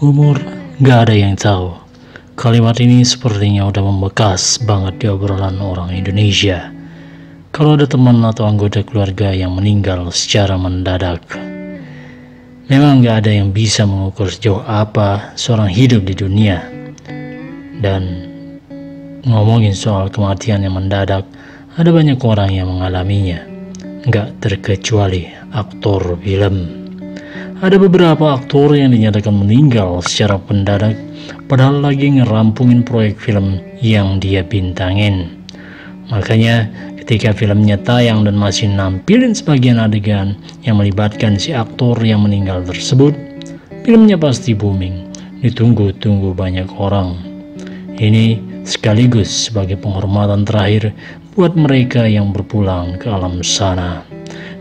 Umur gak ada yang tahu. Kalimat ini sepertinya udah membekas banget di obrolan orang Indonesia. Kalau ada teman atau anggota keluarga yang meninggal secara mendadak, memang gak ada yang bisa mengukur sejauh apa seorang hidup di dunia. Dan ngomongin soal kematian yang mendadak, ada banyak orang yang mengalaminya, gak terkecuali aktor film. Ada beberapa aktor yang dinyatakan meninggal secara mendadak padahal lagi ngerampungin proyek film yang dia bintangin. Makanya ketika filmnya tayang dan masih nampilin sebagian adegan yang melibatkan si aktor yang meninggal tersebut, filmnya pasti booming, ditunggu-tunggu banyak orang. Ini sekaligus sebagai penghormatan terakhir buat mereka yang berpulang ke alam sana.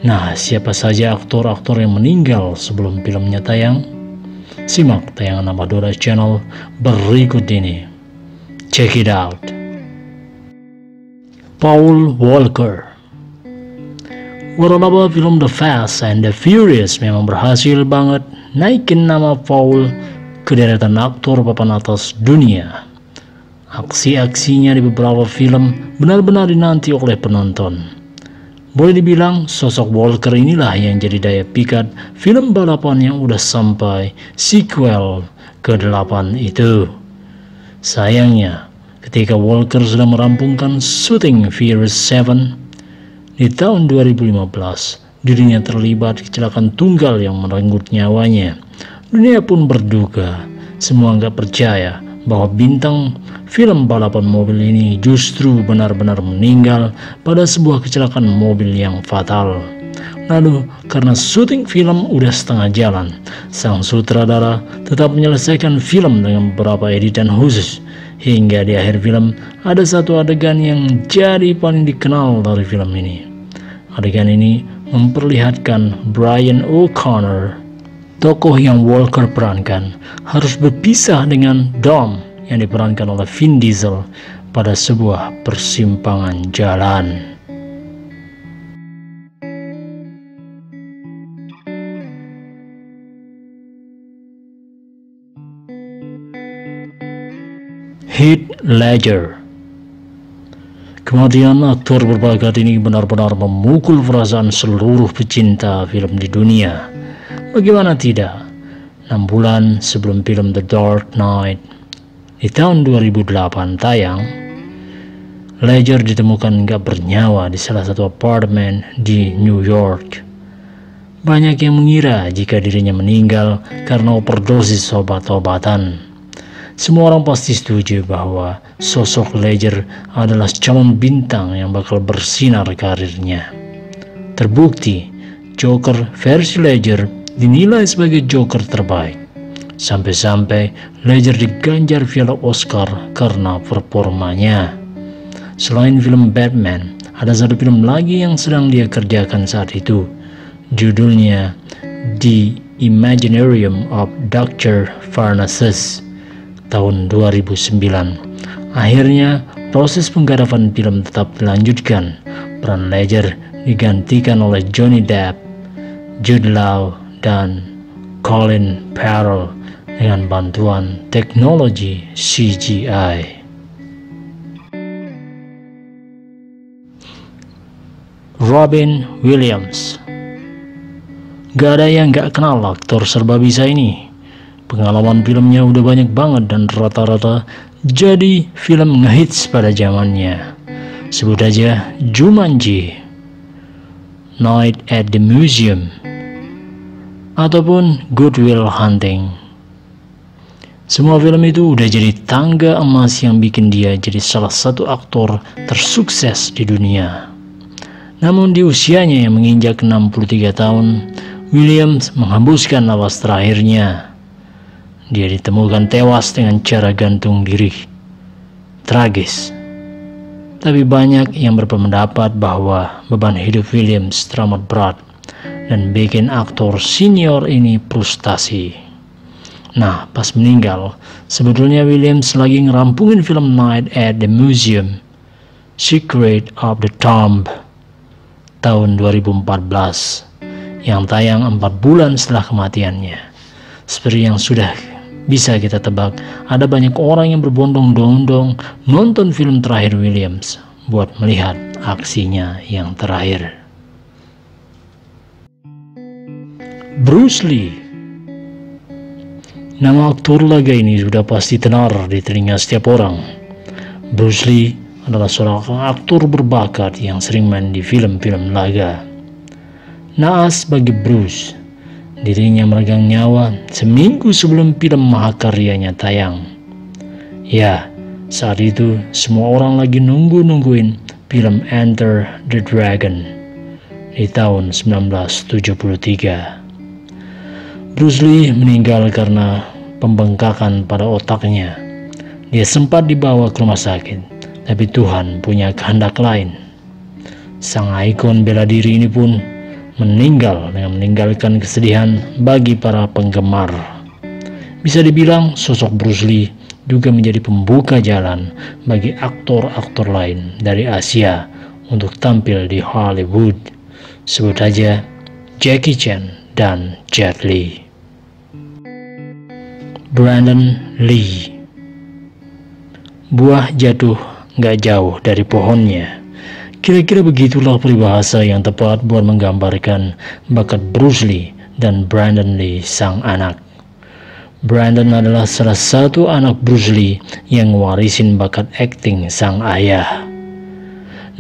Nah, siapa saja aktor-aktor yang meninggal sebelum filmnya tayang? Simak tayangan Amadora Channel berikut ini. Check it out. Paul Walker. Waralaba film The Fast and the Furious memang berhasil banget naikin nama Paul ke deretan aktor papan atas dunia. Aksi-aksinya di beberapa film benar-benar dinanti oleh penonton. Boleh dibilang sosok Walker inilah yang jadi daya pikat film balapan yang udah sampai sequel ke-8 itu. Sayangnya, ketika Walker sudah merampungkan syuting Furious 7 di tahun 2015, dirinya terlibat kecelakaan tunggal yang merenggut nyawanya. Dunia pun berduka, semua nggak percaya bahwa bintang film balapan mobil ini justru benar-benar meninggal pada sebuah kecelakaan mobil yang fatal. Lalu karena syuting film udah setengah jalan, sang sutradara tetap menyelesaikan film dengan beberapa editan khusus, hingga di akhir film ada satu adegan yang jadi paling dikenal dari film ini. Adegan ini memperlihatkan Brian O'Connor, tokoh yang Walker perankan, harus berpisah dengan Dom yang diperankan oleh Vin Diesel pada sebuah persimpangan jalan. Heath Ledger. Kematian aktor berbakat ini benar-benar memukul perasaan seluruh pecinta film di dunia. Bagaimana tidak, 6 bulan sebelum film The Dark Knight di tahun 2008 tayang, Ledger ditemukan gak bernyawa di salah satu apartemen di New York. Banyak yang mengira jika dirinya meninggal karena overdosis obat-obatan. Semua orang pasti setuju bahwa sosok Ledger adalah calon bintang yang bakal bersinar karirnya. Terbukti, Joker versi Ledger dinilai sebagai Joker terbaik. Sampai-sampai Ledger diganjar piala Oscar karena performanya. Selain film Batman, ada satu film lagi yang sedang dia kerjakan saat itu. Judulnya The Imaginarium of Dr. Parnassus tahun 2009. Akhirnya proses penggarapan film tetap dilanjutkan. Peran Ledger digantikan oleh Johnny Depp, Jude Law, dan Colin Farrell dengan bantuan teknologi CGI. Robin Williams. Gak ada yang gak kenal aktor serba bisa ini. Pengalaman filmnya udah banyak banget dan rata-rata jadi film ngehits pada zamannya. Sebut aja Jumanji, Night at the Museum, ataupun Good Will Hunting. Semua film itu udah jadi tangga emas yang bikin dia jadi salah satu aktor tersukses di dunia. Namun di usianya yang menginjak 63 tahun, Williams menghembuskan napas terakhirnya. Dia ditemukan tewas dengan cara gantung diri. Tragis. Tapi banyak yang berpendapat bahwa beban hidup Williams teramat berat dan bikin aktor senior ini frustasi. Nah, pas meninggal, sebetulnya Williams lagi ngerampungin film Night at the Museum, Secret of the Tomb, tahun 2014, yang tayang 4 bulan setelah kematiannya. Seperti yang sudah bisa kita tebak ada banyak orang yang berbondong-bondong nonton film terakhir Williams buat melihat aksinya yang terakhir. Bruce Lee. Nama aktor laga ini sudah pasti tenar di telinga setiap orang. Bruce Lee adalah seorang aktor berbakat yang sering main di film-film laga. Naas bagi Bruce, dirinya meregang nyawa seminggu sebelum film mahakaryanya tayang. Ya, saat itu semua orang lagi nungguin film Enter the Dragon di tahun 1973. Bruce Lee meninggal karena pembengkakan pada otaknya. Dia sempat dibawa ke rumah sakit, tapi Tuhan punya kehendak lain. Sang ikon bela diri ini pun meninggal dengan meninggalkan kesedihan bagi para penggemar. Bisa dibilang sosok Bruce Lee juga menjadi pembuka jalan bagi aktor-aktor lain dari Asia untuk tampil di Hollywood. Sebut saja Jackie Chan dan Jet Li. Brandon Lee. Buah jatuh gak jauh dari pohonnya. Kira-kira begitulah peribahasa yang tepat buat menggambarkan bakat Bruce Lee dan Brandon Lee sang anak. Brandon adalah salah satu anak Bruce Lee yang warisin bakat akting sang ayah.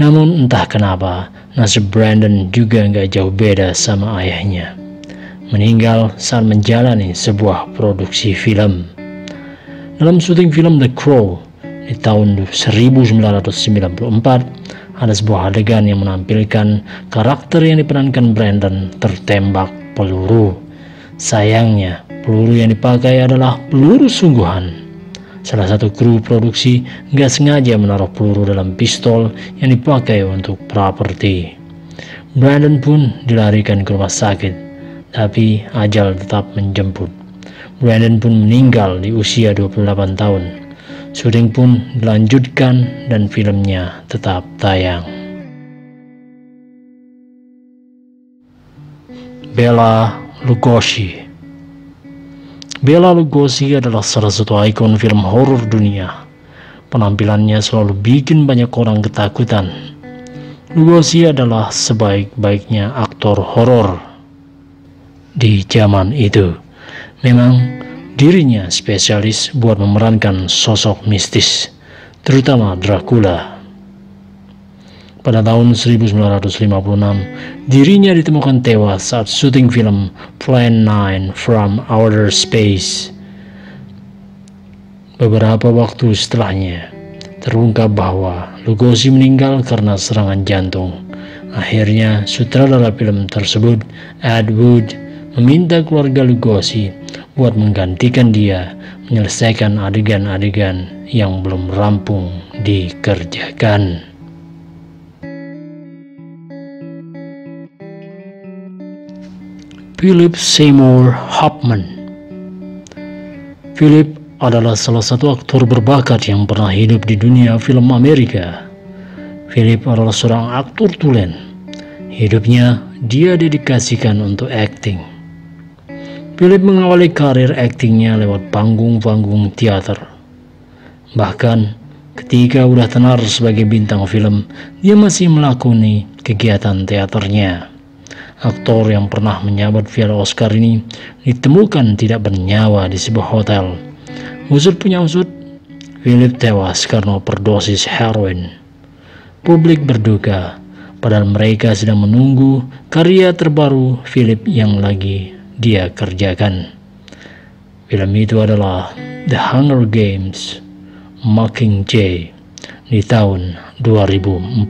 Namun entah kenapa nasib Brandon juga gak jauh beda sama ayahnya. Meninggal saat menjalani sebuah produksi film. Dalam syuting film The Crow di tahun 1994, ada sebuah adegan yang menampilkan karakter yang diperankan Brandon tertembak peluru. Sayangnya, peluru yang dipakai adalah peluru sungguhan. Salah satu kru produksi nggak sengaja menaruh peluru dalam pistol yang dipakai untuk properti. Brandon pun dilarikan ke rumah sakit, tapi ajal tetap menjemput. Brandon pun meninggal di usia 28 tahun. Syuting pun dilanjutkan dan filmnya tetap tayang. Bela Lugosi. Bela Lugosi adalah salah satu ikon film horor dunia. Penampilannya selalu bikin banyak orang ketakutan. Lugosi adalah sebaik-baiknya aktor horor di zaman itu. Memang dirinya spesialis buat memerankan sosok mistis, terutama Dracula. Pada tahun 1956, dirinya ditemukan tewas saat syuting film Plan 9 from Outer Space. Beberapa waktu setelahnya, terungkap bahwa Lugosi meninggal karena serangan jantung. Akhirnya, sutradara film tersebut, Ed Wood, meminta keluarga Lugosi buat menggantikan dia menyelesaikan adegan-adegan yang belum rampung dikerjakan. Philip Seymour Hoffman. Philip adalah salah satu aktor berbakat yang pernah hidup di dunia film Amerika. Philip adalah seorang aktor tulen. Hidupnya dia dedikasikan untuk akting. Philip mengawali karir aktingnya lewat panggung-panggung teater. Bahkan ketika udah tenar sebagai bintang film, dia masih melakoni kegiatan teaternya. Aktor yang pernah menyabet piala Oscar ini ditemukan tidak bernyawa di sebuah hotel. Usut punya usut, Philip tewas karena overdosis heroin. Publik berduka, padahal mereka sedang menunggu karya terbaru Philip yang lagi dia kerjakan. Film itu adalah The Hunger Games: Mockingjay di tahun 2014.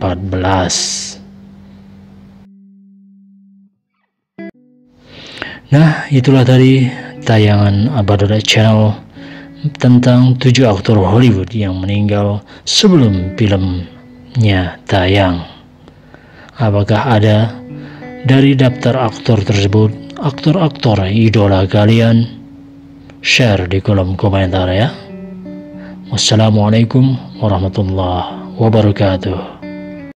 Nah, itulah tadi tayangan Abadara Channel tentang 7 aktor Hollywood yang meninggal sebelum filmnya tayang. Apakah ada dari daftar aktor tersebut aktor-aktor idola kalian? Share di kolom komentar ya. Wassalamualaikum warahmatullahi wabarakatuh.